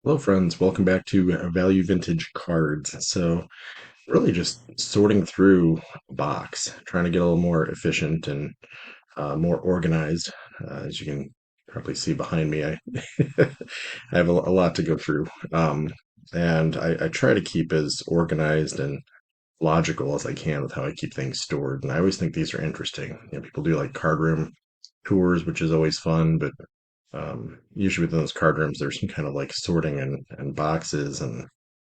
Hello, friends. Welcome back to Value Vintage Cards. So, really just sorting through a box, trying to get a little more efficient and more organized. As you can probably see behind me, I I have a lot to go through. And I try to keep as organized and logical as I can with how I keep things stored. And I always think these are interesting. People do like card room tours, which is always fun, but usually within those card rooms, there's some kind of like sorting and boxes and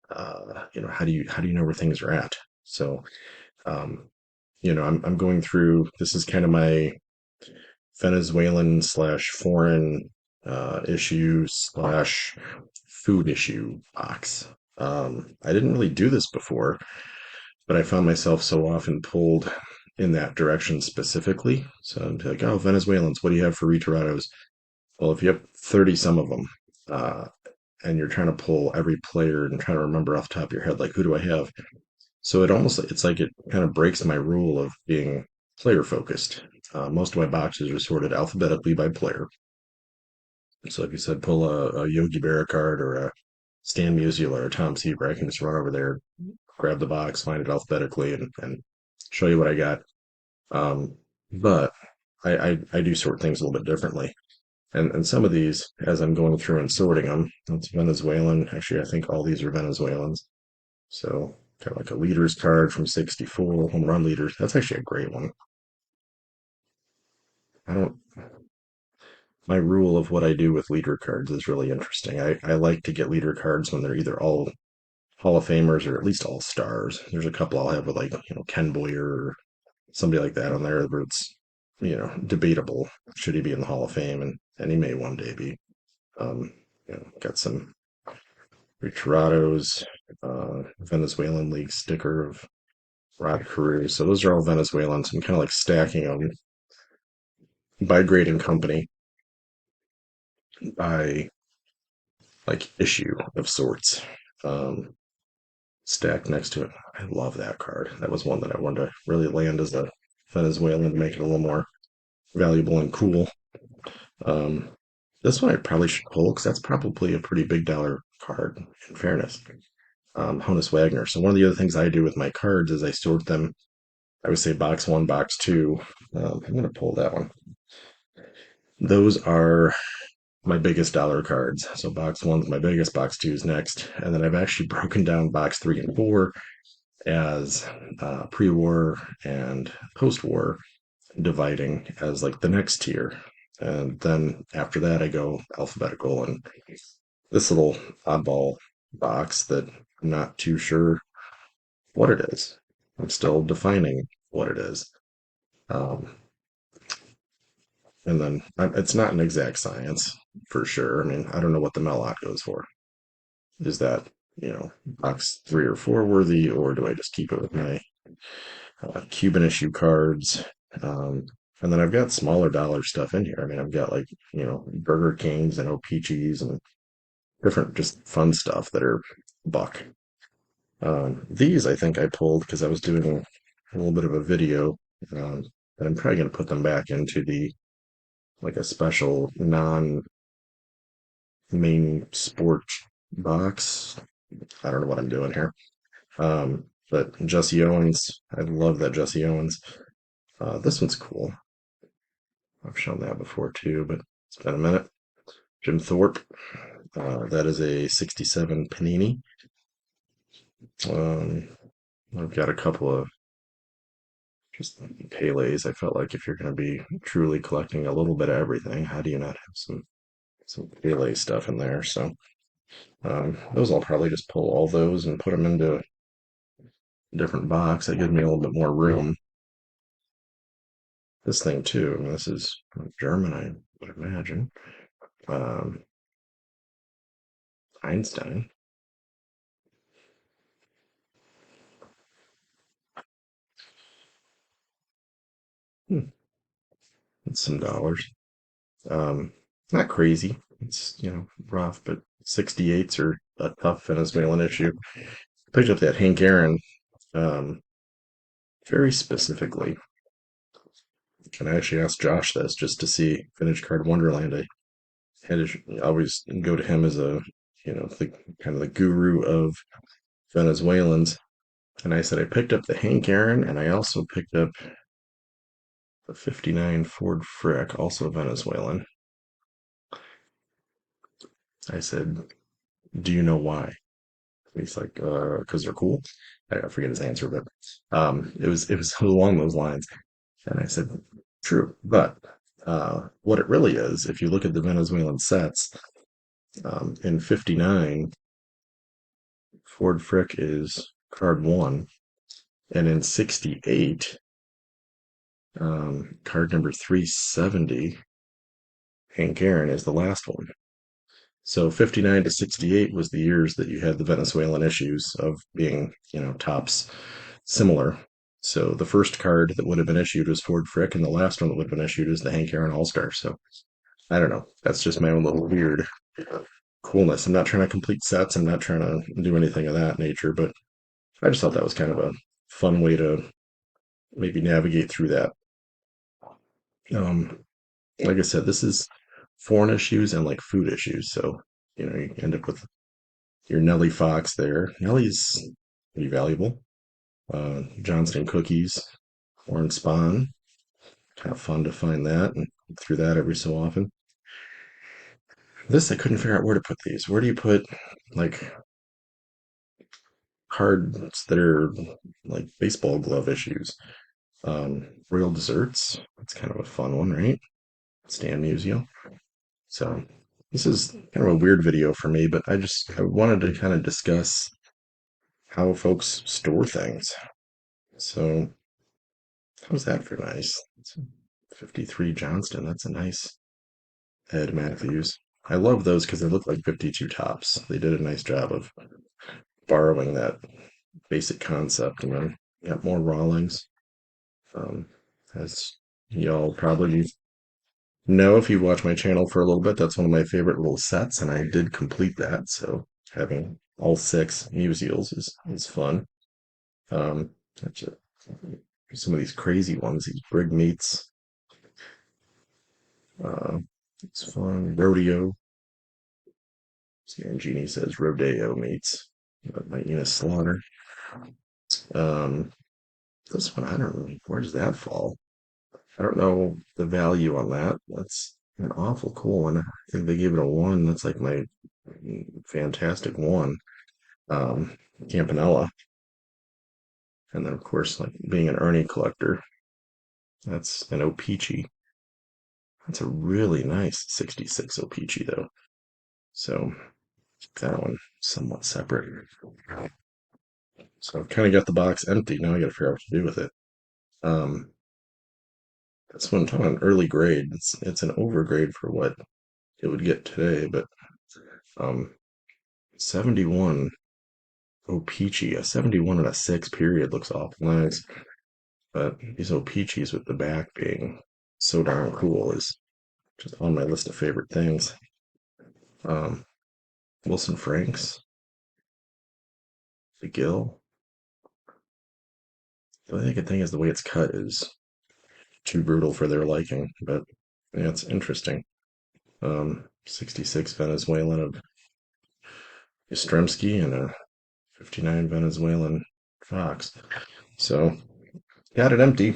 how do you know where things are at? So um, I'm going through. This is kind of my Venezuelan slash foreign issue slash food issue box. I didn't really do this before, but I found myself so often pulled in that direction specifically. So I'm like, oh, Venezuelans, what do you have for Retirados? Well, if you have 30 some of them, uh, and you're trying to pull every player and trying to remember off the top of your head, like, who do I have? So it's like it kind of breaks my rule of being player focused. Most of my boxes are sorted alphabetically by player. So if you said pull a Yogi Berra card or a Stan Musial or a Tom Seaver, I can just run over there, grab the box, find it alphabetically, and show you what I got. But I do sort things a little bit differently. And some of these, as I'm going through and sorting them, it's Venezuelan. Actually, I think all these are Venezuelans. So kind of like a leaders card from 64, home run leaders. That's actually a great one. I don't, my rule of what I do with leader cards is really interesting. I like to get leader cards when they're either all Hall of Famers or at least all stars. There's a couple I'll have with like, Ken Boyer or somebody like that on there where it's, debatable. Should he be in the Hall of Fame? And he may one day be. Um, got some Richarados, Venezuelan League sticker of Rod Carew. So those are all Venezuelans. I'm kind of like stacking them by grading company, by like issue of sorts, um, stacked next to it. I love that card. That was one that I wanted to really land as a Venezuelan, make it a little more valuable and cool. Um, this one I probably should pull because that's probably a pretty big dollar card, in fairness. Honus Wagner. So one of the other things I do with my cards is I sort them. I would say box one, box two. I'm going to pull that one. Those are my biggest dollar cards. So box one's my biggest, box two's next. And then I've actually broken down box three and four as pre-war and post-war, dividing as like the next tier. And then after that, I go alphabetical. And this little oddball box that I'm not too sure what it is. I'm still defining what it is. Um, and then it's not an exact science for sure. I mean, I don't know what the Melot goes for. Is that, box three or four worthy, or do I just keep it with my Cuban issue cards? Um, and then I've got smaller dollar stuff in here. I mean, I've got like, Burger Kings and O-Pee-Chees and different just fun stuff that are buck. These I think I pulled because I was doing a little bit of a video, um, and I'm probably going to put them back into the like a special non main sport box. I don't know what I'm doing here. But Jesse Owens, I love that Jesse Owens. This one's cool. I've shown that before too, but it's been a minute. Jim Thorpe, that is a 67 Panini. Um, I've got a couple of just Pele's. I felt like if you're going to be truly collecting a little bit of everything, how do you not have some Pele stuff in there? So those I'll probably just pull all those and put them into a different box. That gives me a little bit more room. This thing too. I mean, this is German, I would imagine. Um, Einstein. Hmm, that's some dollars. Um, Not crazy. It's rough, but 68s are a tough Venezuelan issue. Picked up that Hank Aaron um, very specifically, and I actually asked Josh this just to see Vintage Card Wonderland. I had to always go to him as a the kind of the guru of Venezuelans. And I said I picked up the Hank Aaron, and I also picked up the '59 Ford Frick, also Venezuelan. I said, "Do you know why?" He's like, "Because they're cool." I forget his answer, but it was along those lines. And I said, "True, but what it really is, if you look at the Venezuelan sets, in '59, Ford Frick is card one, and in '68, card number 370, Hank Aaron is the last one. So '59 to '68 was the years that you had the Venezuelan issues of being, tops similar. So the first card that would have been issued was Ford Frick, and the last one that would have been issued is the Hank Aaron All Star. So I don't know. That's just my own little weird coolness. I'm not trying to complete sets. I'm not trying to do anything of that nature, but I just thought that was kind of a fun way to maybe navigate through that. Um, like I said, this is foreign issues and like food issues. So, you end up with your Nelly Fox there. Nelly's pretty valuable. Johnston cookies, orange spawn. Kind of fun to find that and through that every so often. This I couldn't figure out where to put these. Where do you put like cards that are like baseball glove issues? Royal desserts. That's kind of a fun one, right? Stan Musial. So this is kind of a weird video for me, but I wanted to kind of discuss how folks store things. So how's that for nice? It's 53 Johnston. That's a nice Ed Matthews. I love those because they look like 52 tops. They did a nice job of borrowing that basic concept. And then got more Rawlings. As y'all probably know if you watch my channel for a little bit, that's one of my favorite little sets, and I did complete that. So having all six Musials is fun. That's some of these crazy ones, these Brig meats. Uh, it's fun. Rodeo. Genie says Rodeo meats. By Enos Slaughter. Um, this one, I don't know. Where does that fall? I don't know the value on that. That's an awful cool one. I think they gave it a one. That's like my fantastic one. Um, Campanella. And then, of course, like being an Ernie collector, that's an O-Pee-Chee. That's a really nice 66 O-Pee-Chee, though. So that one somewhat separate. So I've kind of got the box empty. Now I got to figure out what to do with it. Um, this one, I'm talking about an early grade. It's an overgrade for what it would get today, but um, 71 O-Pee-Chee, a 71 and a 6 period looks awful nice. But these O-Pee-Chees with the back being so darn cool is just on my list of favorite things. Um, Wilson Franks, the Gill. The only good thing is the way it's cut is too brutal for their liking, but yeah, it's interesting. 66 Venezuelan of Yastrzemski and a 59 Venezuelan Fox. So got it empty.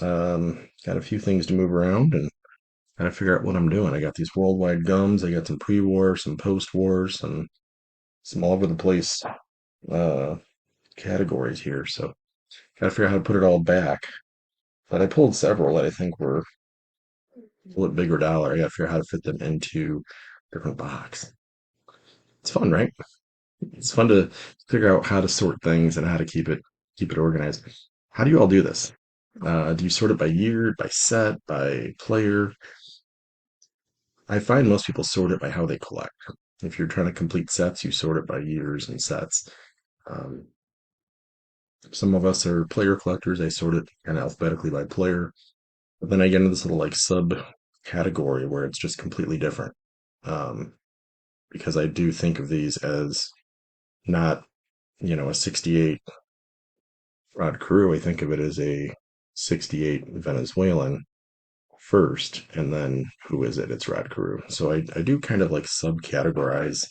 Got a few things to move around and gotta figure out what I'm doing. I got these worldwide gums. I got some pre-war, some post-war, some all over the place uh, categories here. So gotta figure out how to put it all back. But I pulled several that I think were a little bigger dollar. I gotta figure out how to fit them into different box. It's fun, right? It's fun to figure out how to sort things and how to keep it organized. How do you all do this? Do you sort it by year, by set, by player? I find most people sort it by how they collect. If you're trying to complete sets, you sort it by years and sets. Um, some of us are player collectors. I sort it kind of alphabetically by player. But then I get into this little like sub category where it's just completely different. Um, because I do think of these as not, a 68 Rod Carew. I think of it as a 68 Venezuelan first, and then who is it? It's Rod Carew. So I do kind of like subcategorize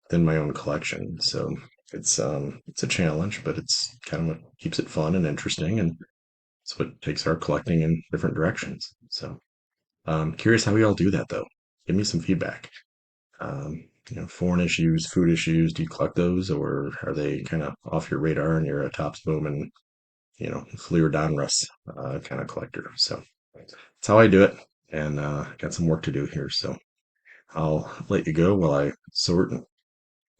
within my own collection. So it's a challenge, but it's kind of what keeps it fun and interesting, and it's what takes our collecting in different directions. So curious how we all do that though. Give me some feedback. Foreign issues, food issues. Do you collect those, or are they kind of off your radar and you're a Topps Boom and Fleer Donruss kind of collector? So that's how I do it, and got some work to do here. So I'll let you go while I sort and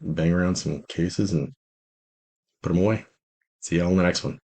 bang around some cases and put them away. See y'all in the next one.